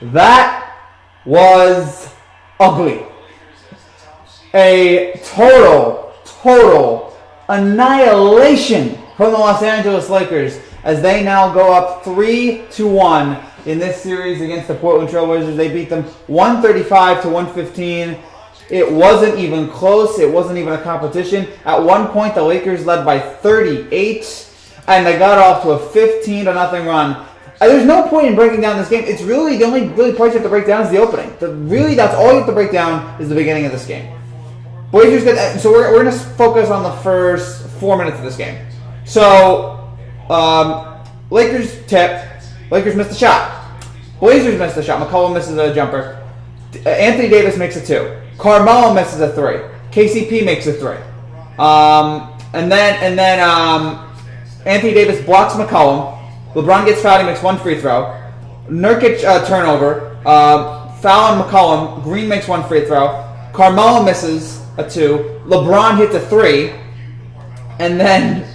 That was ugly. A total annihilation from the Los Angeles Lakers as they now go up 3-1 in this series against the Portland Trail Blazers. They beat them 135-115. It wasn't even close. It wasn't even a competition. At one point, the Lakers led by 38, and they got off to a 15-0 run. There's no point in breaking down this game. It's really the only part you have to break down is the opening. That's all you have to break down is the beginning of this game. Blazers get, so we're going to focus on the first 4 minutes of this game. So, Lakers tip. Lakers missed a shot. Blazers missed a shot. McCollum misses a jumper. Anthony Davis makes a 2. Carmelo misses a 3. KCP makes a 3. And then Anthony Davis blocks McCollum. LeBron gets fouled. He makes 1 free throw. Nurkic turnover. Foul on McCollum. Green makes 1 free throw. Carmelo misses a 2. LeBron hits a 3. And then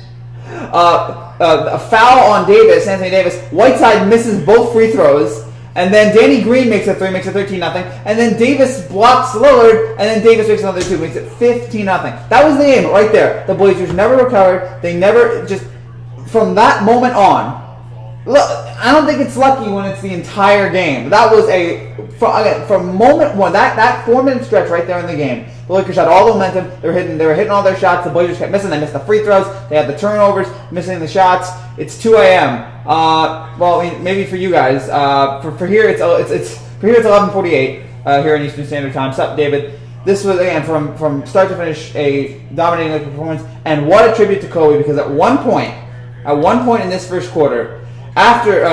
a foul on Davis, Anthony Davis. Whiteside misses both free throws. And then Danny Green makes a 3, makes it 13-0. And then Davis blocks Lillard, and then Davis makes another 2, makes it 15-0. That was the game right there. The Blazers never recovered. They never, just from that moment on. Look, I don't think it's lucky when it's the entire game. That was from moment one, that 4-minute stretch right there in the game. The Lakers had all the momentum. They were hitting all their shots. The Blazers kept missing. They missed the free throws. They had the turnovers, missing the shots. It's 2 a.m. Well, I mean, maybe for you guys. For here, it's 11:48 here in Eastern Standard Time. What's up, David? This was, again, from start to finish, a dominating Lakers performance. And what a tribute to Kobe, because at one point in this first quarter, after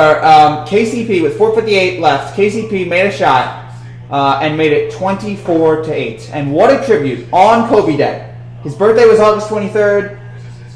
KCP, with 4:58 left, KCP made a shot and made it 24-8. And what a tribute on Kobe Day. His birthday was August 23rd.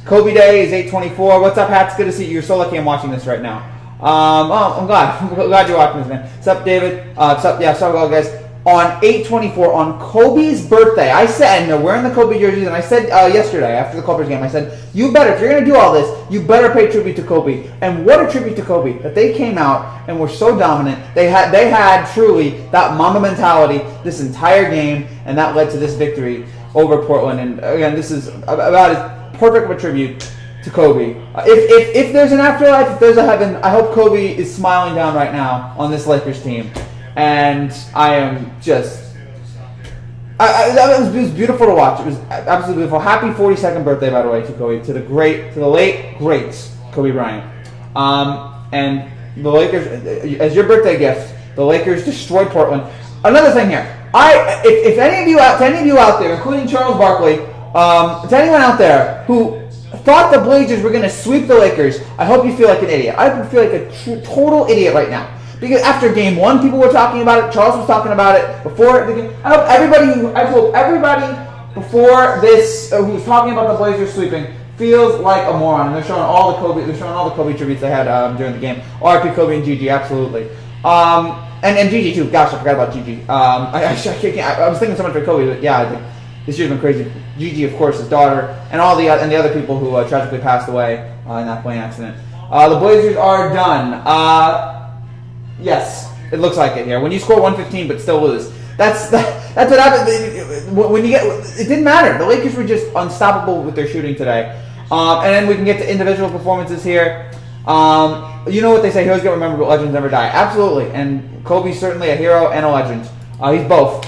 Kobe Day is 8/24. What's up, Hats? Good to see you. You're so lucky I'm watching this right now. I'm glad. I'm glad you're watching this, man. What's up, David? What's up? Yeah, sorry, guys. On 8/24, on Kobe's birthday, I said, and they're wearing the Kobe jerseys, and I said yesterday after the Clippers game, I said, if you're going to do all this, you better pay tribute to Kobe. And what a tribute to Kobe, that they came out and were so dominant. They had truly that Mamba mentality this entire game, and that led to this victory over Portland. And again, this is about as perfect of a tribute to Kobe. If there's an afterlife, if there's a heaven, I hope Kobe is smiling down right now on this Lakers team. And I am just... it was beautiful to watch. It was absolutely beautiful. Happy 42nd birthday, by the way, to Kobe, to the late great Kobe Bryant. And the Lakers, as your birthday gift, the Lakers destroyed Portland. Another thing here, if any of you out there, including Charles Barkley, to anyone out there who thought the Blazers were going to sweep the Lakers, I hope you feel like an idiot. I feel like a total idiot right now. Because after game 1, people were talking about it. Charles was talking about it before the game. I hope everybody before this who was talking about the Blazers sweeping feels like a moron. And they're showing all the Kobe tributes they had during the game. R.I.P. Kobe and Gigi, absolutely. And Gigi too. Gosh, I forgot about Gigi. I was thinking so much for Kobe, but yeah, I think this year's been crazy. Gigi, of course, his daughter, and all the other people who tragically passed away in that plane accident. The Blazers are done. Yes, it looks like it here. When you score 115 but still lose, that's what happened. When it didn't matter. The Lakers were just unstoppable with their shooting today. And then we can get to individual performances here. You know what they say: heroes get remembered, but legends never die. Absolutely, and Kobe's certainly a hero and a legend. He's both.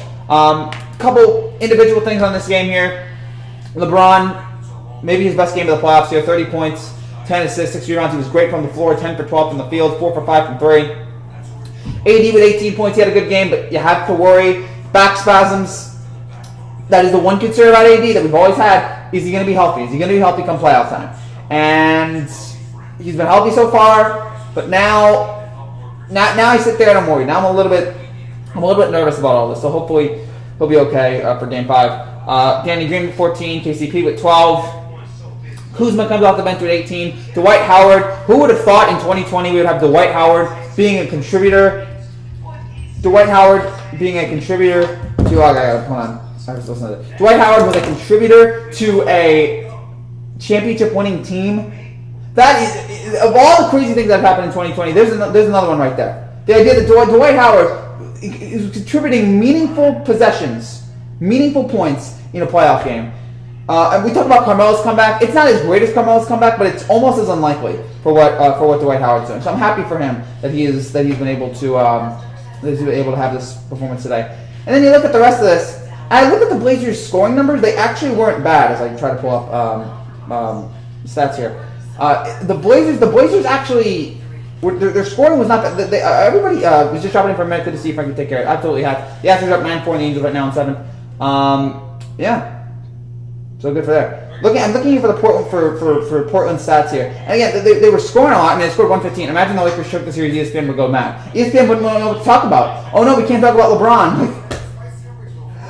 Couple individual things on this game here. LeBron, maybe his best game of the playoffs here. 30 points, 10 assists, 6 rebounds. He was great from the floor. 10 for 12 from the field. 4 for 5 from 3. AD with 18 points, he had a good game, but you have to worry. Back spasms. That is the one concern about AD that we've always had. Is he going to be healthy? Is he going to be healthy come playoff time? And he's been healthy so far, but now I sit there and I'm worried. Now I'm a little bit nervous about all this. So hopefully he'll be okay for Game 5. Danny Green with 14, KCP with 12. Kuzma comes off the bench with 18. Dwight Howard. Who would have thought in 2020 we would have Dwight Howard being a contributor? Dwight Howard being a contributor to... hold on. Dwight Howard was a contributor to a championship-winning team. That is... Of all the crazy things that have happened in 2020, there's another one right there. The idea that Dwight Howard is contributing meaningful possessions, meaningful points in a playoff game. And we talk about Carmelo's comeback. It's not as great as Carmelo's comeback, but it's almost as unlikely for what Dwight Howard's doing. So I'm happy for him that he's been able to have this performance today. And then you look at the rest of this. And I look at the Blazers' scoring numbers. They actually weren't bad. As I try to pull up stats here, the Blazers actually their scoring was not bad. Everybody was just dropping in for a minute to see if I could take care of it. Absolutely have. The Astros are up 9-4 and the Angels right now in 7. Yeah. So good for there. I'm looking here for the Portland stats here. And again, they were scoring a lot. I mean, they scored 115. Imagine the Lakers shook the series. ESPN would go mad. ESPN wouldn't know what to talk about. Oh no, we can't talk about LeBron.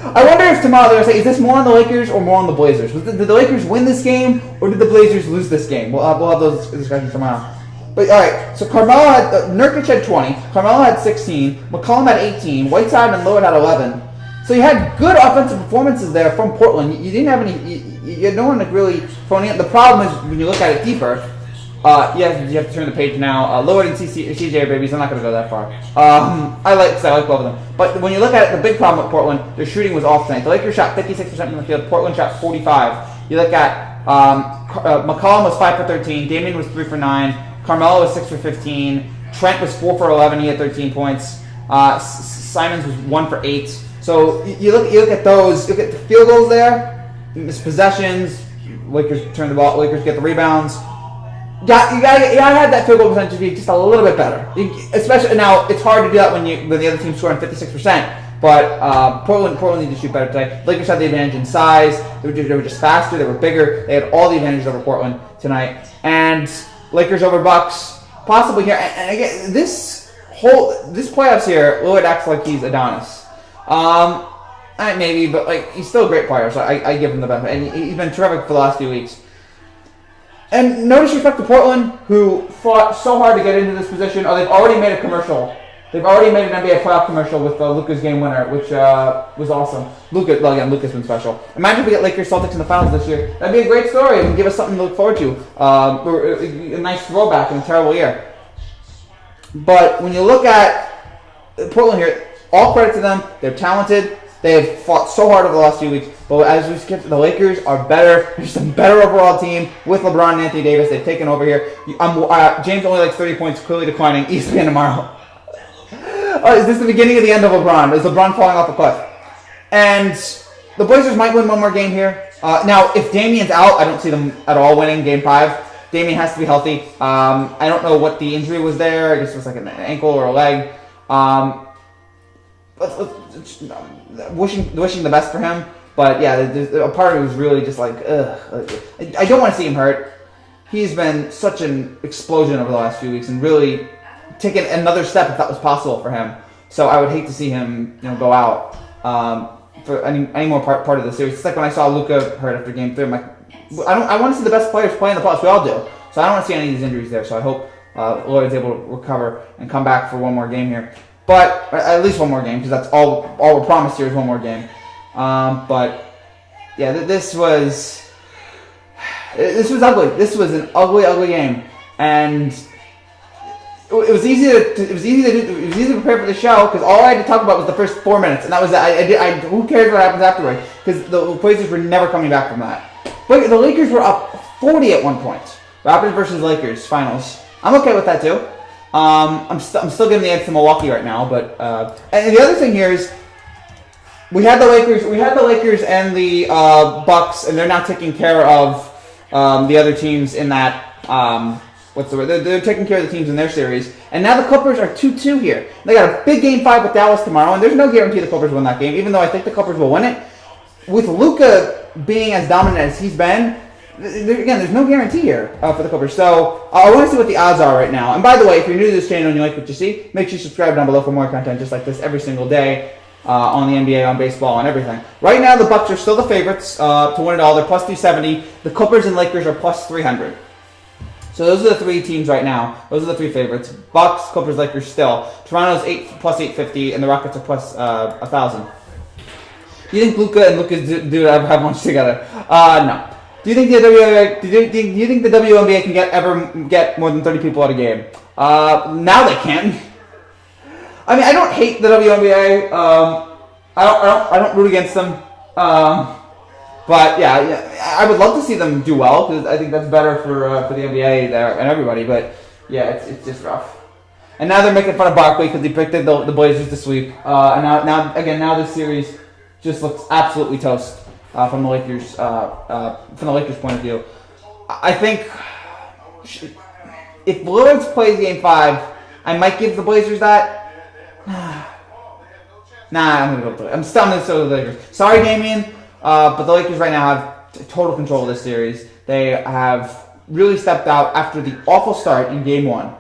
I wonder if tomorrow they're going to say, is this more on the Lakers or more on the Blazers? Did the Lakers win this game or did the Blazers lose this game? We'll have those discussions tomorrow. But all right, so Carmelo had Nurkic had 20, Carmelo had 16, McCollum had 18, Whiteside and Lillard had 11. So you had good offensive performances there from Portland. You didn't have any. You had no one really phoning it. The problem is when you look at it deeper. You have to turn the page now. Lillard and CJ are babies. I'm not going to go that far. I like both of them. But when you look at it, the big problem with Portland, their shooting was off tonight. The Lakers shot 56% from the field. Portland shot 45%. You look at McCollum was 5 for 13. Damian was 3 for 9. Carmelo was 6 for 15. Trent was 4 for 11. He had 13 points. Simons was 1 for 8. So you look at those. You look at the field goals there. Missed possessions. Lakers turn the ball. Lakers get the rebounds. You gotta have that field goal percentage be just a little bit better. Especially now, it's hard to do that when the other team's scoring 56%. But Portland needs to shoot better today. Lakers had the advantage in size. They were just faster. They were bigger. They had all the advantages over Portland tonight. And Lakers over Bucks possibly here. And again, this playoffs here, Lillard acts like he's Adonis. Maybe, but like he's still a great player, so I give him the benefit. And he's been terrific for the last few weeks. And no disrespect to Portland, who fought so hard to get into this position. They've already made a commercial. They've already made an NBA playoff commercial with Luka's game winner, which was awesome. Luka's been special. Imagine if we get Lakers Celtics in the finals this year. That'd be a great story and give us something to look forward to. A nice throwback in a terrible year. But when you look at Portland here, all credit to them. They're talented. They have fought so hard over the last few weeks. But as we skipped, the Lakers are better. They're just a better overall team with LeBron and Anthony Davis. They've taken over here. James only likes 30 points, clearly declining. ESPN tomorrow. Is this the beginning of the end of LeBron? Is LeBron falling off a cliff? And the Blazers might win one more game here. Now, if Damian's out, I don't see them at all winning Game 5. Damian has to be healthy. I don't know what the injury was there. I guess it was like an ankle or a leg. Wishing the best for him. But yeah, a part of it was really just like, ugh. I don't want to see him hurt. He's been such an explosion over the last few weeks and really taken another step if that was possible for him. So I would hate to see him, go out for any more part of the series. It's like when I saw Luka hurt after Game 3. I'm like, I want to see the best players play in the playoffs. We all do. So I don't want to see any of these injuries there. So I hope Lloyd's able to recover and come back for one more game here. But at least one more game, because that's all we're promised here is one more game. But yeah, this was ugly. This was an ugly game, and it was easy to prepare for the show because all I had to talk about was the first 4 minutes, and that was it. Who cares what happens afterward? Because the Blazers were never coming back from that. But the Lakers were up 40 at one point. Raptors versus Lakers finals. I'm okay with that too. I'm still giving the edge to Milwaukee right now, but and the other thing here is we had the Lakers and the Bucks, and they're now taking care of the other teams in that what's the word? They're taking care of the teams in their series, and now the Clippers are 2-2 here. They got a big Game 5 with Dallas tomorrow, and there's no guarantee the Clippers win that game, even though I think the Clippers will win it. With Luka being as dominant as he's been. Again, there's no guarantee here for the Clippers. So I want to see what the odds are right now. And by the way, if you're new to this channel and you like what you see, make sure you subscribe down below for more content just like this every single day on the NBA, on baseball, on everything. Right now, the Bucks are still the favorites to win it all. They're plus 270. The Clippers and Lakers are plus 300. So those are the three teams right now. Those are the three favorites. Bucks, Clippers, Lakers still. Toronto's plus 850, and the Rockets are plus 1,000. Do you think Luka and Lucas do have much together? No. Do you think the WNBA can ever get more than 30 people at a game? Now they can. I mean, I don't hate the WNBA. I don't root against them. But yeah, I would love to see them do well because I think that's better for the NBA there and everybody. But yeah, it's just rough. And now they're making fun of Barkley because he predicted the Blazers to sweep. And now this series just looks absolutely toast from the Lakers point of view. I think if Lillard plays Game 5, I might give the Blazers that. Nah, I'm gonna go. I'm still gonna go the Lakers. Sorry, Damian, but the Lakers right now have total control of this series. They have really stepped out after the awful start in Game 1.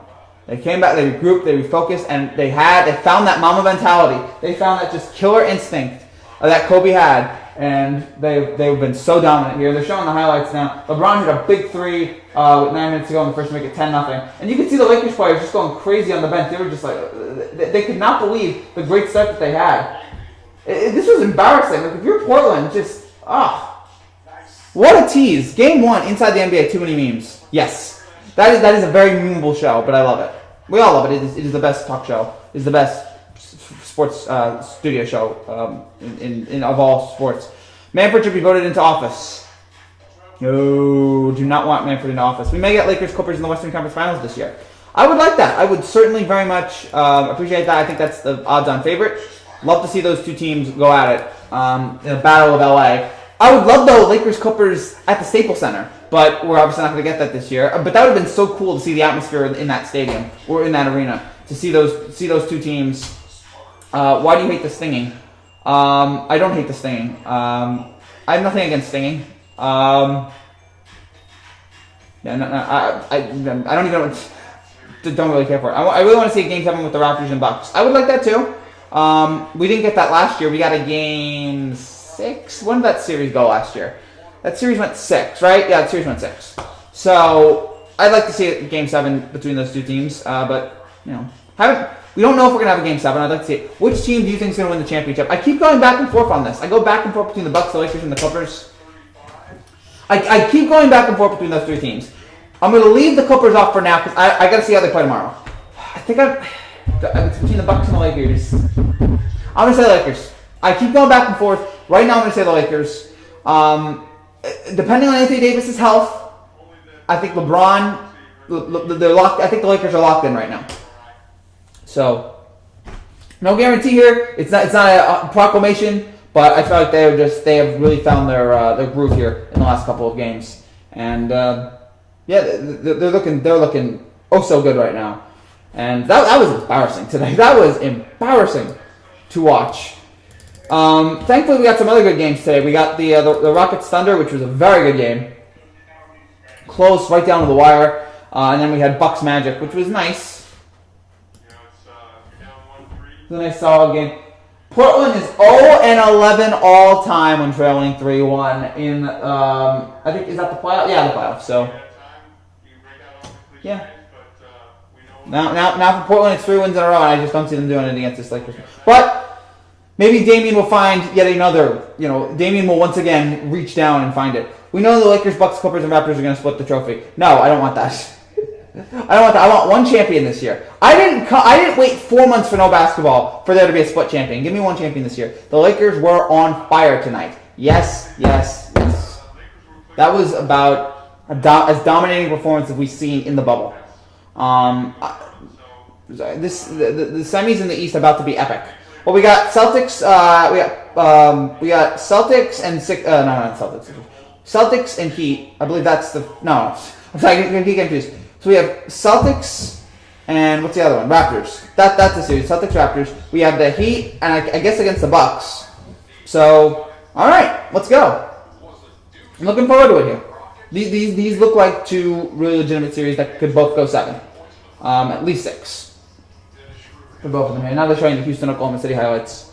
They came back, they regrouped, they refocused, and they found that Mamba mentality. They found that just killer instinct that Kobe had, and they've been so dominant here. They're showing the highlights now. LeBron hit a big three with 9 minutes to go in the first to make it 10-0. And you could see the Lakers players just going crazy on the bench. They were just like, they could not believe the great start that they had. This was embarrassing. Like, if you're Portland, just, what a tease. Game 1 inside the NBA, too many memes. Yes. That is a very memeable show, but I love it. We all love it. It is the best talk show. It is the best sports studio show in of all sports. Manfred should be voted into office. No, do not want Manfred in office. We may get Lakers Clippers in the Western Conference Finals this year. I would like that. I would certainly very much appreciate that. I think that's the odds-on favorite. Love to see those two teams go at it in a battle of LA. I would love, though, Lakers Clippers at the Staples Center, but we're obviously not going to get that this year. But that would have been so cool to see the atmosphere in that stadium or in that arena, to see those two teams. Why do you hate the stinging? I don't hate the stinging. I have nothing against stinging. I don't even don't really care for it. I really want to see a Game 7 with the Raptors and Bucks. I would like that too. We didn't get that last year. We got a Game 6. When did that series go last year? That series went 6, right? Yeah, the series went 6. So I'd like to see a Game 7 between those two teams, but we don't know if we're gonna have a Game 7. I'd like to see it. Which team do you think is gonna win the championship? I keep going back and forth on this. I go back and forth between the Bucks, the Lakers, and the Clippers. I keep going back and forth between those three teams. I'm gonna leave the Clippers off for now because I gotta see how they play tomorrow. I think it's between the Bucks and the Lakers. I'm gonna say the Lakers. I keep going back and forth. Right now, I'm going to say the Lakers. Depending on Anthony Davis' health, I think LeBron, they're locked. I think the Lakers are locked in right now. So, no guarantee here. It's not a proclamation, but I feel like they have really found their groove here in the last couple of games, and they're looking oh so good right now. And that was embarrassing today. That was embarrassing to watch. Thankfully, we got some other good games today. We got the Rockets Thunder, which was a very good game. Close, right down to the wire. And then we had Bucks Magic, which was nice. It was a nice solid game. Portland is 0-11 all time when trailing 3-1 in, I think, is that the playoff? Yeah, the playoff. So, yeah. Now for Portland, it's 3 wins in a row, and I just don't see them doing anything against this Lakers. But maybe Damian will find yet another, Damian will once again reach down and find it. We know the Lakers, Bucks, Clippers, and Raptors are going to split the trophy. No, I don't want that. I don't want that. I want one champion this year. I didn't wait 4 months for no basketball for there to be a split champion. Give me one champion this year. The Lakers were on fire tonight. Yes. That was about as dominating performance as we've seen in the bubble. The semis in the East are about to be epic. Well, we got Celtics. We got Celtics and not Celtics. Celtics and Heat. I believe that's the no. I'm sorry, I'm getting confused. So we have Celtics and what's the other one? Raptors. That's the series. Celtics, Raptors. We have the Heat and I guess against the Bucks. So all right, let's go. I'm looking forward to it here. These look like two really legitimate series that could both go 7, at least 6. For both of them here. Now they're showing the Houston, Oklahoma City highlights.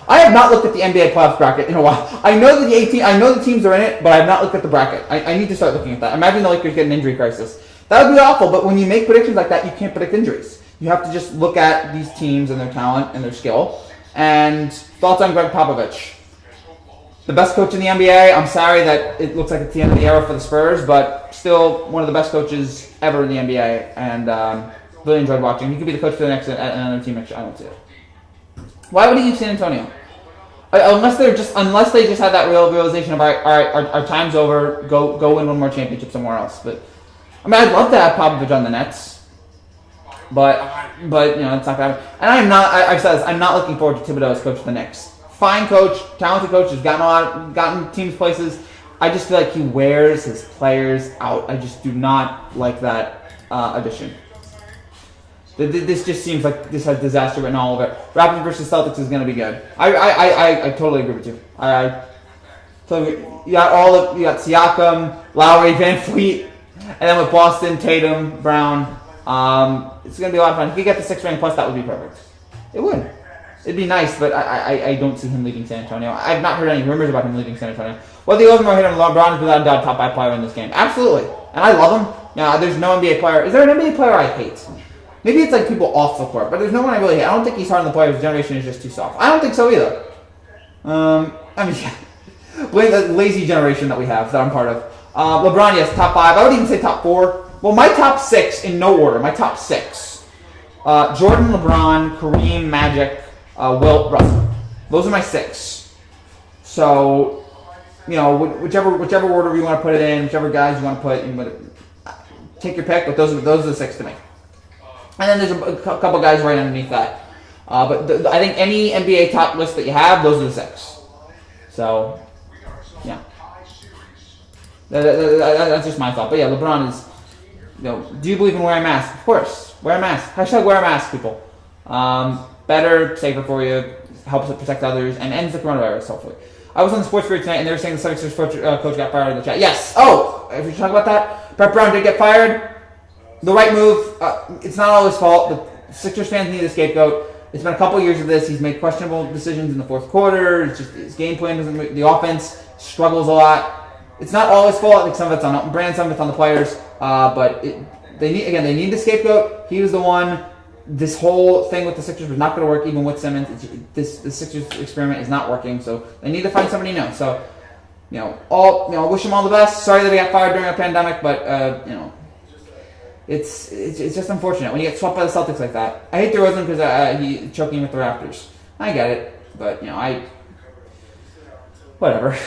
I have not looked at the NBA playoffs bracket in a while. I know the teams are in it, but I have not looked at the bracket. I need to start looking at that. Imagine the Lakers get an injury crisis. That would be awful, but when you make predictions like that, you can't predict injuries. You have to just look at these teams and their talent and their skill. And thoughts on Greg Popovich. The best coach in the NBA. I'm sorry that it looks like it's the end of the era for the Spurs, but still one of the best coaches ever in the NBA. And really enjoyed watching. He could be the coach for the next another team next year. I don't see it. Why would he use San Antonio? Unless they just had that realization of our time's over, go win one more championship somewhere else. But I mean, I'd love to have Popovich on the Nets, but it's not gonna happen. And I've said this, I'm not looking forward to Thibodeau as coach of the Knicks. Fine coach, talented coach, has gotten teams places. I just feel like he wears his players out. I just do not like that addition. This just seems like this has disaster written all over it. Raptors versus Celtics is going to be good. I totally agree with you. So you got Siakam, Lowry, Van Fleet, and then with Boston, Tatum, Brown. It's going to be a lot of fun. If he could get the 6th ring plus, that would be perfect. It would. It'd be nice, but I don't see him leaving San Antonio. I've not heard any rumors about him leaving San Antonio. Whether you love him or hate him, LeBron is without a doubt top 5 player in this game. Absolutely. And I love him. Now, there's no NBA player. Is there an NBA player I hate? Maybe it's like people off the court, but there's no one I really hate. I don't think he's hard on the players. His generation is just too soft. I don't think so either. The lazy generation that we have, that I'm part of. LeBron, yes, top 5. I would even say top 4. Well, my top 6 in no order. My top 6. Jordan, LeBron, Kareem, Magic, Wilt, Russell. Those are my 6. So, whichever order you want to put it in, whichever guys you want to put, take your pick. But those are the 6 to me. And then there's a couple guys right underneath that. But I think any NBA top list that you have, those are the 6. So, yeah. That's just my thought. But yeah, LeBron is, do you believe in wearing a mask? Of course. Wear a mask. Hashtag wear a mask, people. Better, safer for you, helps it protect others, and ends the coronavirus, hopefully. I was on the Sports Grid tonight, and they were saying the Sixers coach got fired in the chat. Yes! Oh! If you talk about that, Brett Brown did get fired. The right move. It's not all his fault. The Sixers fans need a scapegoat. It's been a couple years of this. He's made questionable decisions in the fourth quarter. It's just his game plan doesn't. The offense struggles a lot. It's not all his fault. I think some of it's on Brand, some of it's on the players. But they need the scapegoat. He was the one. This whole thing with the Sixers was not going to work, even with Simmons. The Sixers experiment is not working. So they need to find somebody new. So wish him all the best. Sorry that he got fired during a pandemic, but It's just unfortunate when you get swept by the Celtics like that. I hate DeRozan because he's choking with the Raptors. I get it, but whatever.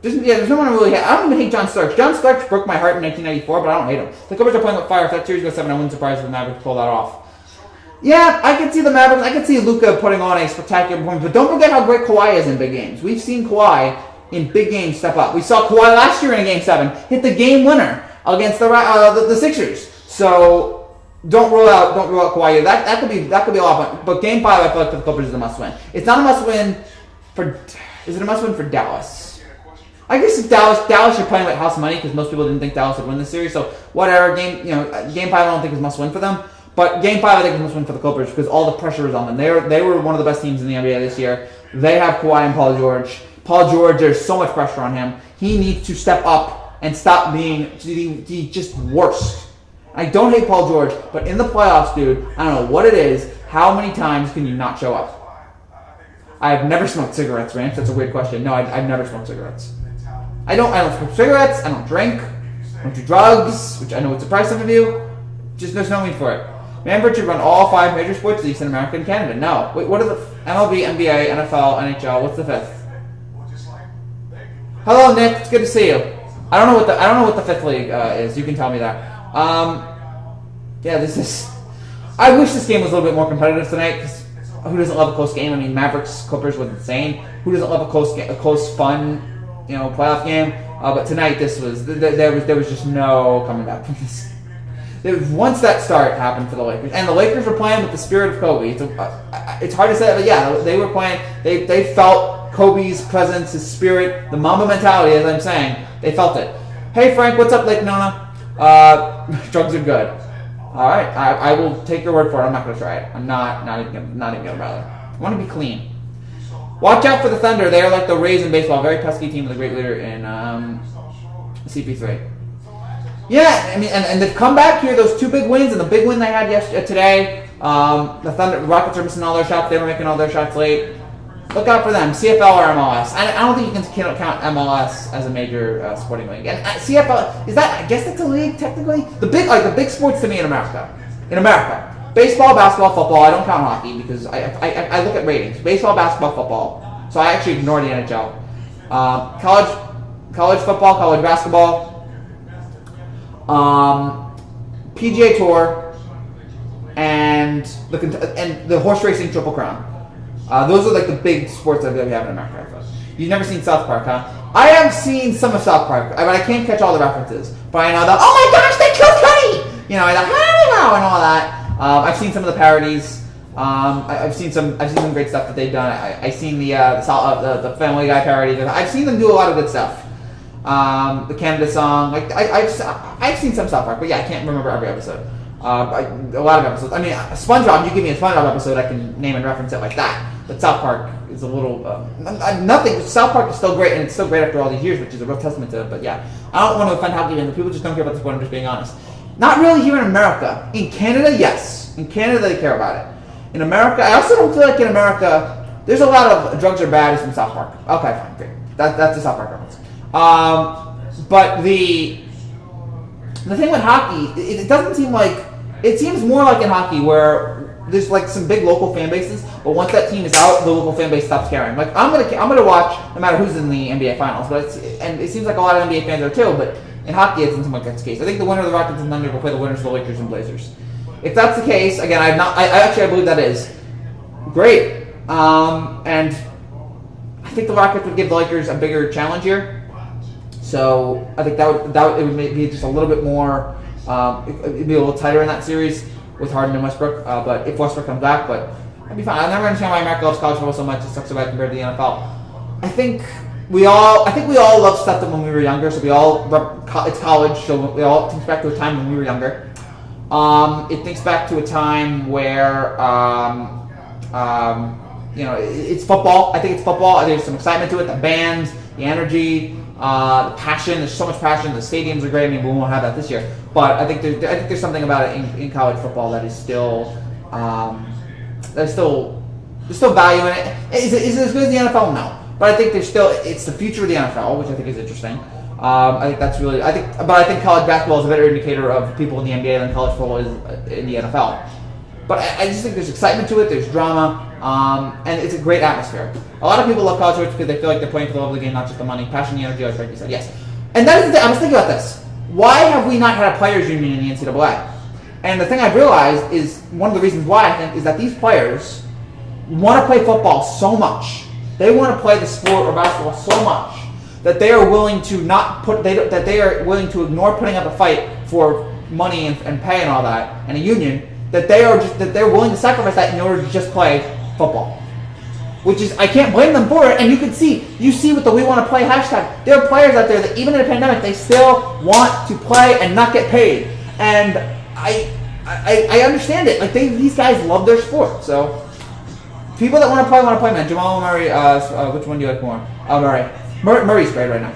There's no one I really hate. I don't even hate John Starks. John Starks broke my heart in 1994, but I don't hate him. The Clippers are playing with fire. If that series goes 7, I wouldn't surprise if the Mavericks pull that off. Yeah, I can see the Mavericks. I can see Luka putting on a spectacular performance, but don't forget how great Kawhi is in big games. We've seen Kawhi in big games step up. We saw Kawhi last year in a Game 7 hit the game winner against the Sixers. So don't rule out Kawhi. That could be a lot of fun. But Game 5, I feel like for the Clippers is a must win. It's not a must win for. Is it a must win for Dallas? I guess if Dallas you're playing with house money because most people didn't think Dallas would win this series. So whatever. Game 5 I don't think is a must win for them. But Game 5 I think is a must win for the Clippers because all the pressure is on them. They were one of the best teams in the NBA this year. They have Kawhi and Paul George. Paul George, there's so much pressure on him. He needs to step up and stop being the just worst. I don't hate Paul George, but in the playoffs, dude, I don't know what it is. How many times can you not show up? I've never smoked cigarettes, Ranch. That's a weird question. No, I've never smoked cigarettes. I don't smoke cigarettes. I don't drink. I don't do drugs, which I know would surprise some of you. Just there's no need for it. Man, Richard run all 5 major sports leagues in America and Canada. No. Wait, what are the MLB, NBA, NFL, NHL? What's the 5th? Hello, Nick. It's good to see you. I don't know what the 5th league is. You can tell me that. This is. I wish this game was a little bit more competitive tonight. Because who doesn't love a close game? I mean, Mavericks Clippers was insane. Who doesn't love a close, fun, playoff game? But tonight, this was there was just no coming back from this. Once that start happened for the Lakers, and the Lakers were playing with the spirit of Kobe. It's hard to say, but yeah, they were playing. They felt Kobe's presence, his spirit, the Mamba mentality. As I'm saying, they felt it. Hey Frank, what's up, Lake Nona? Drugs are good. All right, I will take your word for it. I'm not gonna try it. I'm not even gonna bother. I want to be clean. Watch out for the Thunder. They are like the Rays in baseball. Very pesky team with a great leader in CP3. Yeah, I mean, and they've come back here. Those 2 big wins and the big win they had today. The Rockets are missing all their shots. They were making all their shots late. Look out for them. CFL or MLS. I don't think you can count MLS as a major sporting league. And CFL is that? I guess that's a league technically. The big sports to me in America. Baseball, basketball, football. I don't count hockey because I look at ratings. Baseball, basketball, football. So I actually ignore the NHL. College football, college basketball, PGA Tour, and the horse racing Triple Crown. Those are like the big sports that we have in America. You've never seen South Park, huh? I have seen some of South Park, but I can't catch all the references. But I know the, oh my gosh, they killed Kenny! You know, and all that. I've seen some of the parodies. I've seen some great stuff that they've done. I've seen the Family Guy parody. I've seen them do a lot of good stuff. The Canada song. Like I've seen some South Park, but yeah, I can't remember every episode. A lot of episodes. I mean, SpongeBob. You give me a SpongeBob episode, I can name and reference it like that. But South Park is a little nothing. South Park is still great, and it's still great after all these years, which is a real testament to it. But yeah, I don't want to offend hockey fans, but people just don't care about the sport. I'm just being honest. Not really here in America. In Canada, yes. In Canada, they care about it. In America, I also don't feel like in America, there's a lot of drugs are bad is from South Park. Okay, fine, great. That's the South Park reference. But the thing with hockey, it doesn't seem like, it seems more like in hockey where there's like some big local fan bases, but once that team is out, the local fan base stops caring. Like I'm gonna watch no matter who's in the NBA finals, and it seems like a lot of NBA fans are too. But in hockey, it doesn't seem like that's the case. I think the winner of the Rockets and Thunder will play the winners of the Lakers and Blazers. If that's the case, again, I believe that is great, and I think the Rockets would give the Lakers a bigger challenge here. So I think it would be just a little bit more. It'd be a little tighter in that series with Harden and Westbrook. But if Westbrook comes back, but I'd be fine. I never understand why America loves college football so much. It sucks so bad compared to the NFL. I think we all love stuff when we were younger. So it's college. So we all think back to a time when we were younger. It thinks back to a time where it's football. I think it's football. There's some excitement to it. The bands, the energy. The passion, there's so much passion. The stadiums are great. I mean, we won't have that this year, but I think there's something about it in college football that is still there's still value in it. Is it as good as the NFL? No, but I think it's the future of the NFL, which I think is interesting. I think that's really I think college basketball is a better indicator of people in the NBA than college football is in the NFL. But I just think there's excitement to it. There's drama. And it's a great atmosphere. A lot of people love college sports because they feel like they're playing for the love of the game, not just the money, passion, the energy, like Frankie said. Yes. And that is the thing. I was thinking about this. Why have we not had a players' union in the NCAA? And the thing I've realized is one of the reasons why I think is that these players want to play football so much. They want to play the sport or basketball so much that they are willing to they are willing to ignore putting up a fight for money and pay and all that and a union. That they're willing to sacrifice that in order to just play football, which is I can't blame them for it. And you see with the We Want to Play hashtag, there are players out there that even in a pandemic they still want to play and not get paid. And I understand it. Like these guys love their sport. So people that want to play, man. Jamal Murray. Which one do you like more? Murray. Murray's great right now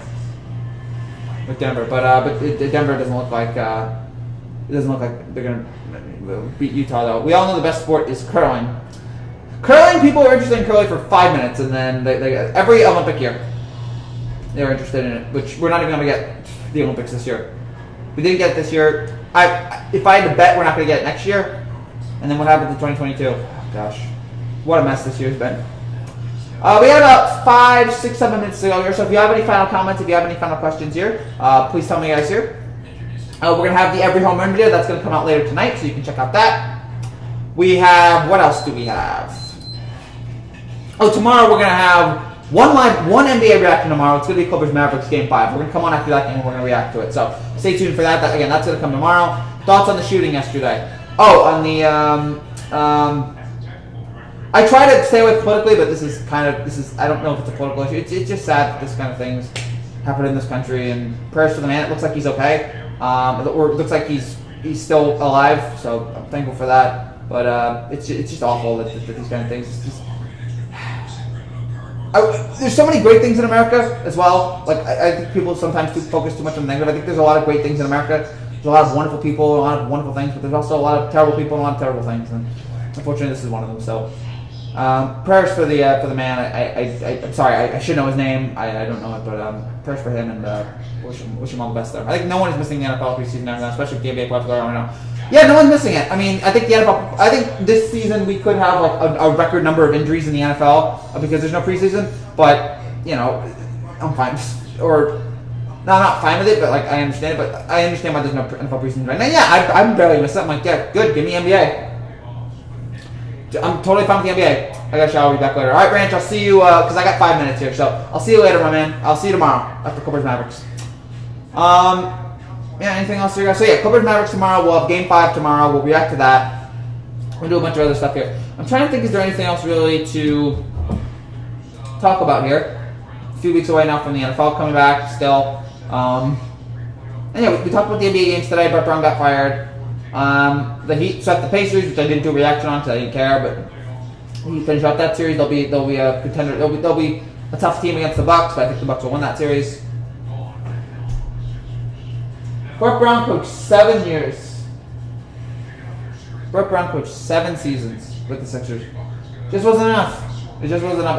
with Denver, but Denver doesn't look like they're gonna beat Utah though. We all know the best sport is curling. Curling, people are interested in curling for 5 minutes, and then they every Olympic year they're interested in it. Which we're not even going to get the Olympics this year. We didn't get it this year. If I had to bet, we're not going to get it next year. And then what happens in 2022? Oh, gosh, what a mess this year's been. We had about 5, 6, 7 minutes to go here. So if you have any final comments, if you have any final questions here, please tell me guys here. We're going to have the Every Home Run video. That's going to come out later tonight, so you can check out that. We have, what else do we have? Oh, tomorrow we're going to have one NBA reaction tomorrow. It's going to be Clippers Mavericks Game 5. We're going to come on after that game and we're going to react to it. So stay tuned for that. Again, that's going to come tomorrow. Thoughts on the shooting yesterday? Oh, on the, I try to stay away politically, but this is, I don't know if it's a political issue. It's just sad that this kind of things happen in this country, and prayers for the man. It looks like he's okay. Or it looks like he's still alive, so I'm thankful for that. But it's just awful that these kind of things. There's so many great things in America as well. Like I think people sometimes focus too much on the negative. I think there's a lot of great things in America. There's a lot of wonderful people, a lot of wonderful things, but there's also a lot of terrible people and a lot of terrible things. And unfortunately, this is one of them. So prayers for the man. I'm sorry, I should know his name. I don't know it, but prayers for him, and wish him all the best there. I think no one is missing the NFL preseason now, especially with the NBA playoffs going on right now. Yeah, no one's missing it. I mean, I think the NFL. I think this season we could have like a record number of injuries in the NFL because there's no preseason. But I'm fine. Or no, I'm not fine with it. But like I understand it. But I understand why there's no NFL preseason right now. Yeah, I'm barely missing it. I'm like, yeah, good. Give me NBA. I'm totally fine with the NBA. I got I'll be back later. All right, Ranch. I'll see you because I got 5 minutes here. So I'll see you later, my man. I'll see you tomorrow after Clippers Mavericks. Yeah, anything else here, guys? So yeah, Clippers Mavericks tomorrow. We'll have Game 5 tomorrow. We'll react to that. We'll do a bunch of other stuff here. I'm trying to think, is there anything else really to talk about here? A few weeks away now from the NFL coming back still. And yeah, we talked about the NBA games today. Brett Brown got fired. The Heat swept the Pacers, which I didn't do a reaction on because I didn't care, but he finished out that series. They'll be a contender. They'll be a tough team against the Bucks, but I think the Bucks will win that series. Brett Brown coached 7 years. Brett Brown coached 7 seasons with the Sixers. Just wasn't enough. It just wasn't enough.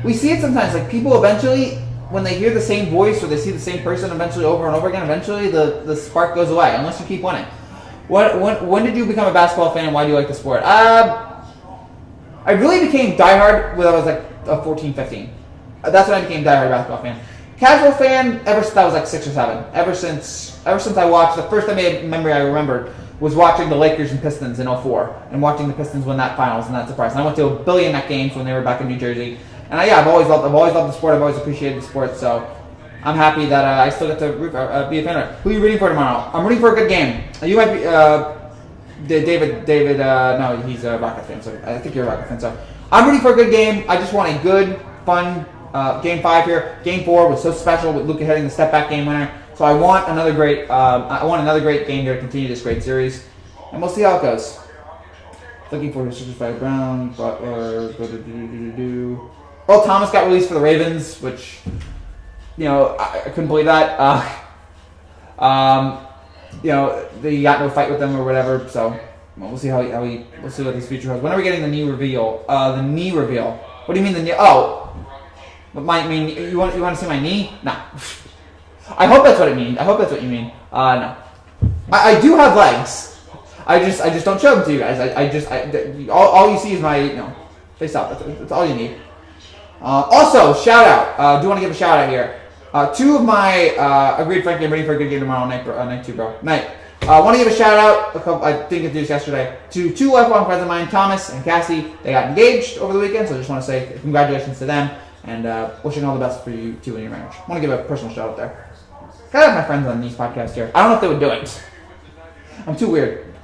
We see it sometimes. Like people eventually, when they hear the same voice or they see the same person eventually over and over again, eventually the spark goes away unless you keep winning. When did you become a basketball fan and why do you like the sport? I really became diehard when I was like 14, 15. That's when I became diehard basketball fan. Casual fan ever since I was like 6 or 7. Ever since I watched, the first memory I remembered was watching the Lakers and Pistons in 2004 and watching the Pistons win that finals and that surprise. And I went to a billion net games when they were back in New Jersey. And I've always loved the sport. I've always appreciated the sport. So I'm happy that I still get to be a fan of it. Who are you rooting for tomorrow? I'm rooting for a good game. You might be David. No, he's a Rocket fan. So I think you're a Rocket fan. So I'm rooting for a good game. I just want a good, fun. Game 5 here. Game 4 was so special with Luka hitting the step back game winner. So I want another great. Game here to continue this great series, and we'll see how it goes. Looking forward to 65 Brown, Butler. Earl Thomas got released for the Ravens, which I couldn't believe that. They got no fight with them or whatever. So we'll see we'll see what his future holds. When are we getting the knee reveal? The knee reveal. What do you mean the knee? Oh. But you want to see my knee? No. I hope that's what it means. I hope that's what you mean. No. I do have legs. I just don't show them to you guys. All you see is my face up. That's all you need. Also, shout out. Do want to give a shout out here. 2 of my agreed Frankie, I'm ready for a good game tomorrow night 2, bro. Night. I want to give a shout out. I didn't get to do this yesterday to 2 lifelong friends of mine, Thomas and Cassie. They got engaged over the weekend, so I just want to say congratulations to them. And wishing all the best for you two in your marriage. I want to give a personal shout out there. Gotta have my friends on these podcasts here. I don't know if they would do it. I'm too weird.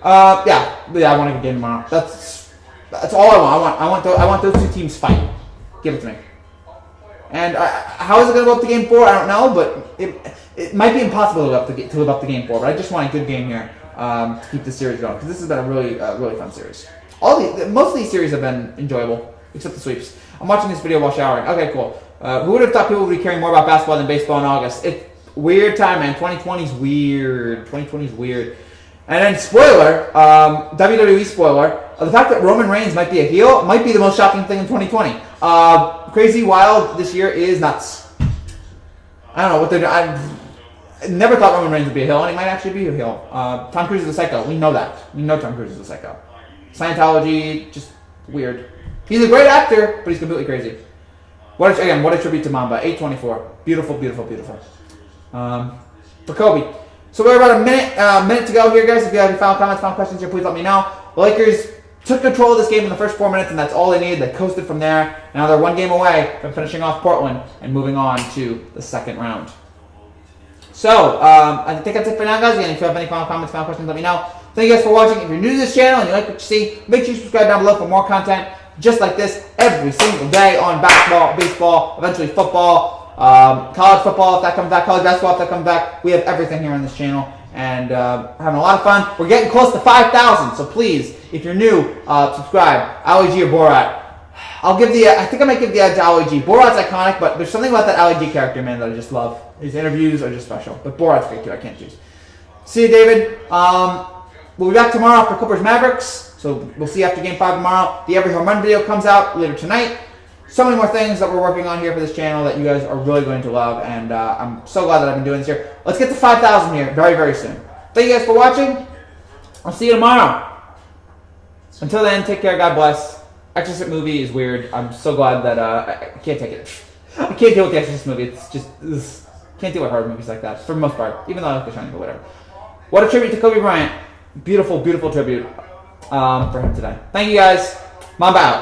Yeah, I want a good game tomorrow. That's all I want. I want those 2 teams fight. Give it to me. And how is it going to go up to Game 4? I don't know, but it might be impossible to live up to Game 4. But I just want a good game here to keep this series going because this has been a really fun series. Most of these series have been enjoyable, except the sweeps. I'm watching this video while showering. Okay, cool. Who would have thought people would be caring more about basketball than baseball in August? It's weird time, man. 2020's weird. 2020's weird. And then spoiler, WWE spoiler, the fact that Roman Reigns might be a heel might be the most shocking thing in 2020. Crazy Wild this year is nuts. I don't know what they're doing. I never thought Roman Reigns would be a heel, and he might actually be a heel. Tom Cruise is a psycho. We know that. We know Tom Cruise is a psycho. Scientology, just weird. He's a great actor, but he's completely crazy. What a tribute to Mamba. 824. Beautiful, beautiful, beautiful. For Kobe. So we're about a minute to go here, guys. If you have any final comments, final questions here, please let me know. The Lakers took control of this game in the first 4 minutes, and that's all they needed. They coasted from there. Now they're 1 game away from finishing off Portland and moving on to the second round. So, I think that's it for now, guys. Again, if you have any final comments, final questions, let me know. Thank you guys for watching. If you're new to this channel and you like what you see, make sure you subscribe down below for more content just like this every single day on basketball, baseball, eventually football, college football if that comes back, college basketball if that comes back. We have everything here on this channel and having a lot of fun. We're getting close to 5,000, so please, if you're new, subscribe. Ali G or Borat. I think I might give the edge to Ali G. Borat's iconic, but there's something about that Ali G character, man, that I just love. His interviews are just special, but Borat's great too. I can't choose. See you, David. We'll be back tomorrow after Clippers Mavericks. So we'll see you after Game 5 tomorrow. The Every Home Run video comes out later tonight. So many more things that we're working on here for this channel that you guys are really going to love. And I'm so glad that I've been doing this here. Let's get to 5,000 here very, very soon. Thank you guys for watching. I'll see you tomorrow. Until then, take care. God bless. Exorcist movie is weird. I'm so glad that I can't take it. I can't deal with the Exorcist movie. It's just can't deal with horror movies like that for the most part. Even though I like The Shining, but whatever. What a tribute to Kobe Bryant. Beautiful, beautiful tribute for him today. Thank you guys. Mamba out.